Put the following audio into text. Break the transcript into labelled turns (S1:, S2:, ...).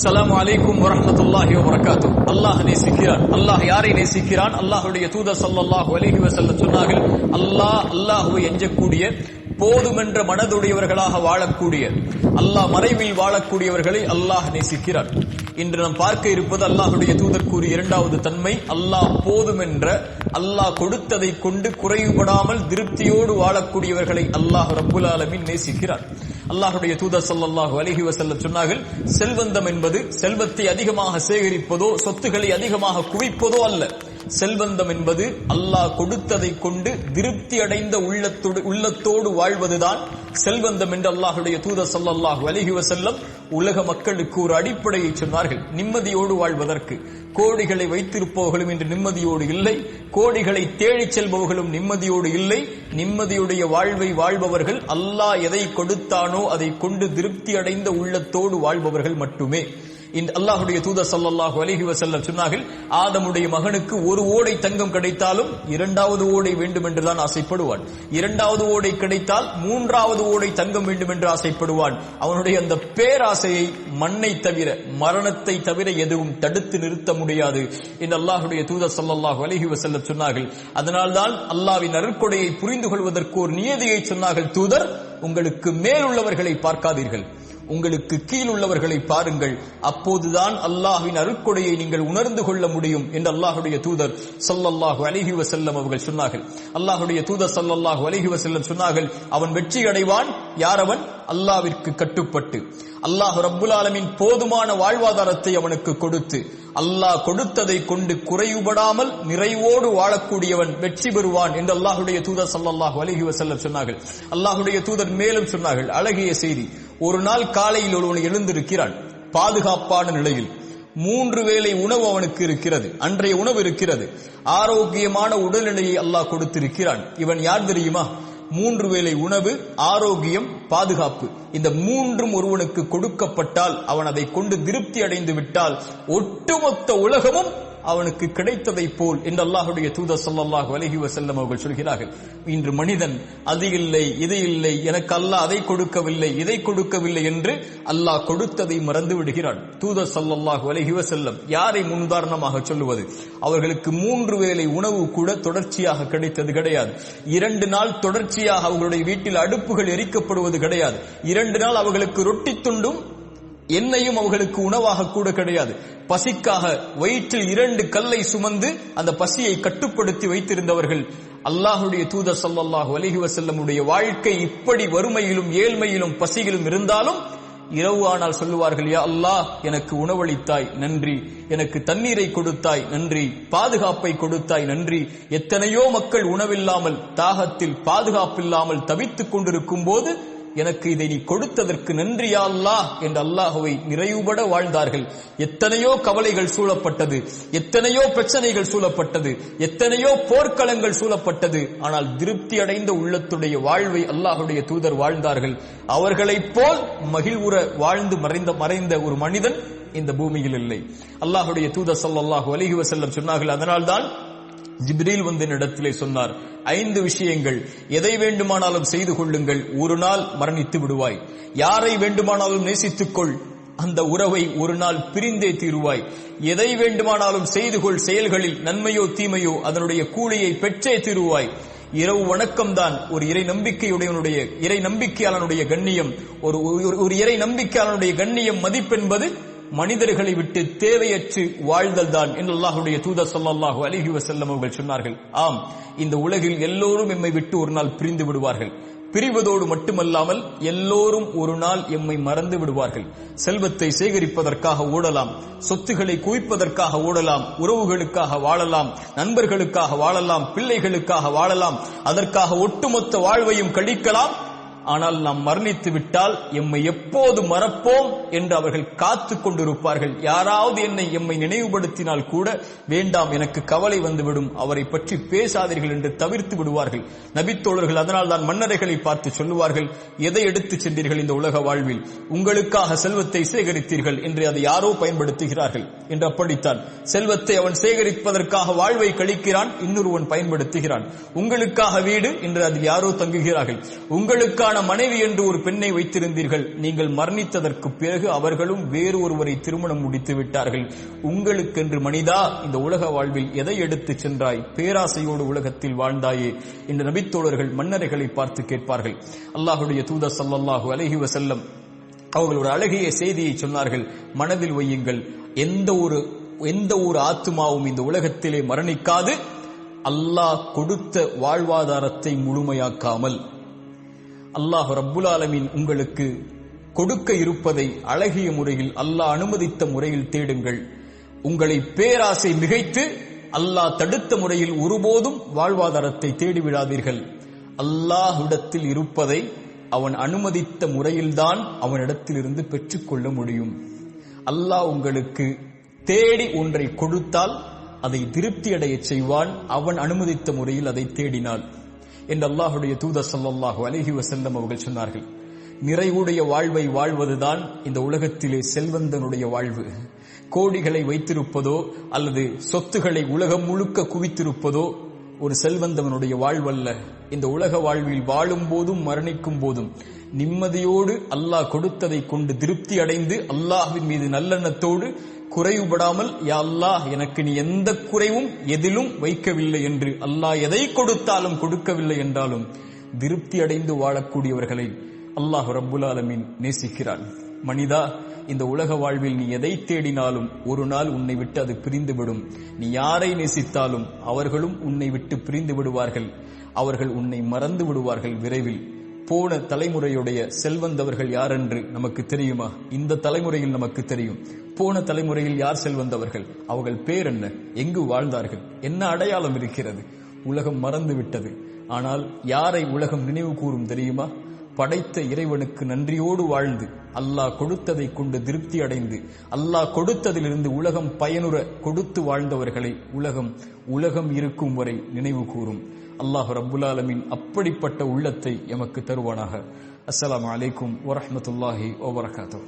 S1: அஸ்ஸலாமு அலைக்கும் வரஹ்மத்துல்லாஹி வபரகாத்துஹு. அல்லாஹ் நேசிக்கிறான். அல்லாஹ் யாரை நேசிக்கிறான்? அல்லாஹ்வுடைய தூதர் ஸல்லல்லாஹு அலைஹி வஸல்லம் சொன்னார்கள், அல்லாஹ்வை அஞ்சக்கூடிய போதுமென்ற மனதுடையவர்களாக வாழக்கூடிய, அல்லாஹ் மறைவில் வாழக்கூடியவர்களை அல்லாஹ் நேசிக்கிறான். இன்று நாம் பார்க்க இருப்பது அல்லாஹ்வுடைய தூதர் கூறிய இரண்டாவது தன்மை, அல்லாஹ் போதுமென்ற, அல்லாஹ் கொடுத்ததை கொண்டு குறைவுபடாமல் திருப்தியோடு வாழக்கூடியவர்களை அல்லாஹ் ரப்புல் ஆலமீன் நேசிக்கிறான். அல்லாஹ்வுடைய தூதர் ஸல்லல்லாஹு அலைஹி வஸல்லம் சொன்னார்கள், செல்வந்தம் என்பது செல்வத்தை அதிகமாக சேகரிப்பதோ சொத்துக்களை அதிகமாக குவிப்பதோ அல்ல. செல்வந்தம் என்பது அல்லாஹ் கொடுத்ததை கொண்டு திருப்தி அடைந்த உள்ளத்தோடு வாழ்வதுதான் செல்வந்தம் என்று அல்லாஹ்வுடைய தூதர் ஸல்லல்லாஹு அலைஹி வஸல்லம் உலக மக்களுக்கு ஒரு அடிப்படையை சொன்னார்கள். நிம்மதியோடு வாழ்வதற்கு கோடிகளை வைத்திருப்பவர்களும் இன்று நிம்மதியோடு இல்லை, கோடிகளை தேடிச் செல்பவர்களும் நிம்மதியோடு இல்லை. நிம்மதியுடைய வாழ்வை வாழ்பவர்கள் அல்லாஹ் எதை கொடுத்தானோ அதை கொண்டு திருப்தி அடைந்த உள்ளத்தோடு வாழ்பவர்கள் மட்டுமே. அல்லாஹ்வுடைய தூதர் ஸல்லல்லாஹு அலைஹி வஸல்லம் சொன்னார்கள், ஆதமுடைய மகனுக்கு ஒரு ஓடை தங்கம் கிடைத்தாலும் இரண்டாவது ஓடை வேண்டும் என்றுதான் ஆசைப்படுவான். இரண்டாவது ஓடை கிடைத்தால் மூன்றாவது ஓடை தங்கம் வேண்டும் என்று ஆசைப்படுவான். அவனுடைய அந்த பேராசையை மண்ணை தவிர, மரணத்தை தவிர எதுவும் தடுத்து நிறுத்த முடியாது என்று அல்லாஹ்வுடைய தூதர் ஸல்லல்லாஹு அலைஹி வஸல்லம் சொன்னார்கள். அதனால்தான் அல்லாஹ்வின் அருட்கொடையை புரிந்து கொள்வதற்கு ஒரு நியதியை சொன்னார்கள். தூதர், உங்களுக்கு மேலுள்ளவர்களை பார்க்காதீர்கள், உங்களுக்கு கீழ் உள்ளவர்களை பாருங்கள், அப்போதுதான் அல்லாஹ்வின் அருட்கொடையை நீங்கள் உணர்ந்து கொள்ள முடியும் என்று அல்லாஹ்வுடைய தூதர் ஸல்லல்லாஹு அலைஹி வஸல்லம் அவர்கள் சொன்னார்கள். அல்லாஹ்வுடைய தூதர் ஸல்லல்லாஹு அலைஹி வஸல்லம் சொன்னார்கள், அவன் வெற்றி அடைவான் யார்? அவன் அல்லாஹ்விற்கு கட்டுப்பட்டு, அல்லாஹ் ரப்புல் ஆலமீன் போதுமான வாழ்வாதாரத்தை அவனுக்கு கொடுத்து, அல்லாஹ் கொடுத்ததை கொண்டு குறைவுபடாமல் நிறைவோடு வாழக்கூடியவன் வெற்றி பெறுவான் என்று அல்லாஹ்வுடைய தூதர் ஸல்லல்லாஹு அலைஹி வஸல்லம் சொன்னார்கள். அல்லாஹ்வுடைய தூதர் மேலும் சொன்னார்கள், அழகிய செய்தி, ஒரு நாள் காலையில் ஒருவன் எழுந்திருக்கிறான், பாதுகாப்பான நிலையில் 3 வேளை உணவு அவனுக்கு இருக்கிறது, அன்றைய உணவு இருக்கிறது, ஆரோக்கியமான உடல்நிலையை அல்லாஹ் கொடுத்திருக்கிறான். இவன் யார் தெரியுமா? 3 வேளை உணவு, ஆரோக்கியம், பாதுகாப்பு, இந்த 3ம் ஒருவனுக்கு கொடுக்கப்பட்டால், அவன் அதை கொண்டு திருப்தி அடைந்து விட்டால் ஒட்டுமொத்த உலகமும் அவனுக்கு கிடைத்ததை போல் என்று அல்லாஹ்வுடைய தூதர் ஸல்லல்லாஹு அலைஹி வஸல்லம் அவர்கள் சொல்கிறார்கள். இன்று மனிதன் அது இல்லை, இது இல்லை, எனக்கு அல்லாஹ் அதை கொடுக்கவில்லை, இதை கொடுக்கவில்லை என்று அல்லாஹ் கொடுத்ததை மறந்து விடுகிறான். தூதர் ஸல்லல்லாஹு அலைஹி வஸல்லம் யாரை முன்னுதாரணமாக சொல்லுவது? அவர்களுக்கு 3 வேளை உணவு கூட தொடர்ச்சியாக கிடைத்தது கிடையாது. 2 நாள் தொடர்ச்சியாக அவர்களுடைய வீட்டில் அடுப்புகள் எரிக்கப்படுவது கிடையாது. 2 நாள் அவர்களுக்கு ரொட்டி துண்டும் எண்ணெயும் அவர்களுக்கு உணவாக கூட கிடையாது. பசிக்காக வயிற்றில் 2 கல்லை சுமந்து அந்த பசியை கட்டுப்படுத்தி வைத்திருந்தவர்கள். அல்லாஹ்வுடைய தூதர் ஸல்லல்லாஹு அலைஹி வஸல்லமுடைய வாழ்க்கை இப்படி வறுமையிலும் ஏழ்மையிலும் பசியிலும் இருந்தாலும் இரவு ஆனால் சொல்லுவார்கள், யா அல்லாஹ், எனக்கு உணவளித்தாய் நன்றி, எனக்கு தண்ணீரை கொடுத்தாய் நன்றி, பாதுகாப்பை கொடுத்தாய் நன்றி. எத்தனையோ மக்கள் உணவில்லாமல், தாகத்தில், பாதுகாப்பில்லாமல் தவித்துக் கொண்டிருக்கும் போது எனக்கு இதை நீ கொடுத்ததற்கு நன்றி யா அல்லாஹ் என்று அல்லாஹ்வை நிறைவுபட வாழ்ந்தார்கள். எத்தனையோ கவலைகள் சூழப்பட்டது, எத்தனையோ பிரச்சனைகள் சூழப்பட்டது, எத்தனையோ போர்க்களங்கள் சூழப்பட்டது, ஆனால் திருப்தி அடைந்த உள்ளத்துடைய வாழ்வை அல்லாஹ்வுடைய தூதர் வாழ்ந்தார்கள். அவர்களைப் போல் மகிழ்வுற வாழ்ந்து மறைந்த ஒரு மனிதன் இந்த பூமியில் இல்லை. அல்லாஹ்வுடைய தூதர் ஸல்லல்லாஹு அலைஹி வஸல்லம் சொன்னார்கள், அதனால்தான் ஜிப்ரீல் வந்து இடத்திலே சொன்னார், 5 விஷயங்கள், எதை வேண்டுமானாலும் செய்து கொள்ளுங்கள், ஒரு நாள் மரணித்து விடுவாய். யாரை வேண்டுமானாலும் நேசித்துக்கொள், அந்த உறவை ஒரு நாள் பிரிந்தே தீருவாய். எதை வேண்டுமானாலும் செய்து கொள், செயல்களில் நன்மையோ தீமையோ அதனுடைய கூலியை பெற்றே தீருவாய். இரவு வணக்கம்தான் ஒரு இறை நம்பிக்கையாளனுடைய கண்ணியம். ஒரு இறை நம்பிக்கையாளனுடைய கண்ணியம், மதிப்பென்பது மனிதர்களை விட்டு தேவையற்று வாழ்தல் தான் என்று அல்லாஹ்வுடைய தூதர் ஸல்லல்லாஹு அலைஹி வஸல்லம் அவர்கள் சொன்னார்கள். ஆம், இந்த உலகில் எல்லோரும் எம்மை விட்டு ஒரு நாள் பிரிந்து விடுவார்கள். பிரிவதோடு மட்டுமல்லாமல் எல்லோரும் ஒரு நாள் எம்மை மறந்து விடுவார்கள். செல்வத்தை சேகரிப்பதற்காக ஓடலாம், சொத்துக்களை குவிப்பதற்காக ஓடலாம், உறவுகளுக்காக வாழலாம், நண்பர்களுக்காக வாழலாம், பிள்ளைகளுக்காக வாழலாம், அதற்காக ஒட்டுமொத்த வாழ்வையும் கழிக்கலாம். ஆனால் நாம் மரணித்து விட்டால் எம்மை எப்போது மறப்போம் என்று அவர்கள் காத்து கொண்டிருப்பார்கள். யாராவது எம்மை நினைவுபடுத்தினால் கூட, வேண்டாம், எனக்கு கவலை வந்துவிடும், அவரை பற்றி பேசாதீர்கள் என்று தவிர்த்து விடுவார்கள் நபித்தோழர்கள். அதனால் தான் மன்னரைகளை பார்த்து சொல்லுவார்கள், எதை எடுத்துச் சென்றீர்கள் இந்த உலக வாழ்வில்? உங்களுக்காக செல்வத்தை சேகரித்தீர்கள் என்று அதை யாரோ பயன்படுத்துகிறார்கள் என்று. அப்படித்தான் செல்வத்தை அவன் சேகரிப்பதற்காக வாழ்வை கழிக்கிறான், இன்னொருவன் பயன்படுத்துகிறான். உங்களுக்காக வீடு என்று அதில் யாரோ தங்குகிறார்கள், உங்களுக்கான உங்களுக்கான மனைவி என்று ஒரு பெண்ணை வைத்திருந்தீர்கள், நீங்கள் மரணித்ததற்கு பிறகு அவர்களும் வேறு ஒருவரை திருமணம் முடித்து விட்டார்கள். உங்களுக்கென்று மனிதா இந்த உலக வாழ்வில் எதை எடுத்துச் சென்றாய்? பேராசையோடு உலகத்தில் வாழ்ந்தாயே என்று நபித்தோழர்கள் மன்னரைகளை பார்த்து கேட்பார்கள். அல்லாஹ்வுடைய தூதர் ஸல்லல்லாஹு அலைஹி வஸல்லம் அவர்கள் ஒரு அழகிய செய்தியை சொன்னார்கள். மனதில் வையுங்கள், எந்த ஒரு ஆத்துமாவும் இந்த உலகத்திலே மரணிக்காது அல்லாஹ் கொடுத்த வாழ்வாதாரத்தை முழுமையாக்காமல். அல்லாஹ் ரப்புல் ஆலமீன் உங்களுக்கு கொடுக்க இருப்பதை அழகிய முறையில் அல்லாஹ் அனுமதித்த முறையில் தேடுங்கள். உங்களை பேராசை மிகைத்து அல்லாஹ் தடுத்த முறையில் ஒருபோதும் வாழ்வாதாரத்தை தேடிவிடாதீர்கள். அல்லாஹ்விடத்தில் இருப்பதை அவன் அனுமதித்த முறையில்தான் அவனிடத்திலிருந்து பெற்றுக்கொள்ள முடியும். அல்லாஹ் உங்களுக்கு தேடி ஒன்றை கொடுத்தால் அதை திருப்தி அடைய செய்வான், அவன் அனுமதித்த முறையில் அதை தேடினாள் என்று அல்லாஹ்வுடைய தூதர் ஸல்லல்லாஹு அலைஹி வஸல்லம் அவர்கள் சொன்னார்கள். நிறைவுடைய வாழ்வை வாழ்வதுதான் இந்த உலகத்திலே செல்வந்தனுடைய வாழ்வு. கோடிகளை வைத்திருப்பதோ அல்லது சொத்துக்களை உலகம் முழுக்க குவித்திருப்பதோ ஒரு செல்வந்தவனுடைய வாழ்வல்ல. இந்த உலக வாழ்வில் வாழும் போதும் மரணிக்கும் போதும் நிம்மதியோடு அல்லாஹ் கொடுத்ததை கொண்டு திருப்தி அடைந்து அல்லாஹ்வின் மீது நல்லெண்ணத்தோடு குறைவுபடாமல், யா அல்லாஹ் எனக்கு நீ எந்த குறைவும் எதிலும் வைக்கவில்லை என்று, அல்லாஹ் எதை கொடுத்தாலும் கொடுக்கவில்லை என்றாலும் திருப்தி அடைந்து வாழக்கூடியவர்களை அல்லாஹ் ரப்புல் ஆலமீன் நேசிக்கிறான். மனிதா, இந்த உலக வாழ்வில் நீ எதை தேடினாலும் ஒரு நாள் உன்னை விட்டு அது பிரிந்துவிடும். நீ யாரை நேசித்தாலும் அவர்களும் உன்னை விட்டு பிரிந்து விடுவார்கள். அவர்கள் உன்னை மறந்து விடுவார்கள் விரைவில். போன தலைமுறையுடைய செல்வந்தவர்கள் யார் என்று நமக்கு தெரியுமா? இந்த தலைமுறையில் நமக்கு தெரியும். போன தலைமுறையில் யார் செல்வந்தவர்கள்? அவர்கள் பேர் என்ன? எங்கு வாழ்ந்தார்கள்? என்ன அடையாளம் இருக்கிறது? உலகம் மறந்து விட்டது. ஆனால் யாரை உலகம் நினைவு கூறும் தெரியுமா? படைத்த இறைவனுக்கு நன்றியோடு வாழ்ந்து அல்லாஹ் கொடுத்ததை கொண்டு திருப்தி அடைந்து அல்லாஹ் கொடுத்ததிலிருந்து உலகம் பயனுற கொடுத்து வாழ்ந்தவர்களை உலகம் இருக்கும் வரை நினைவு கூறும். அல்லாஹ் ரப்புல் ஆலமீன் அப்படிப்பட்ட உள்ளத்தை எமக்கு தருவானாக. அஸ்ஸலாமு அலைக்கும் வரஹ்மத்துல்லாஹி வபரகாத்துஹு.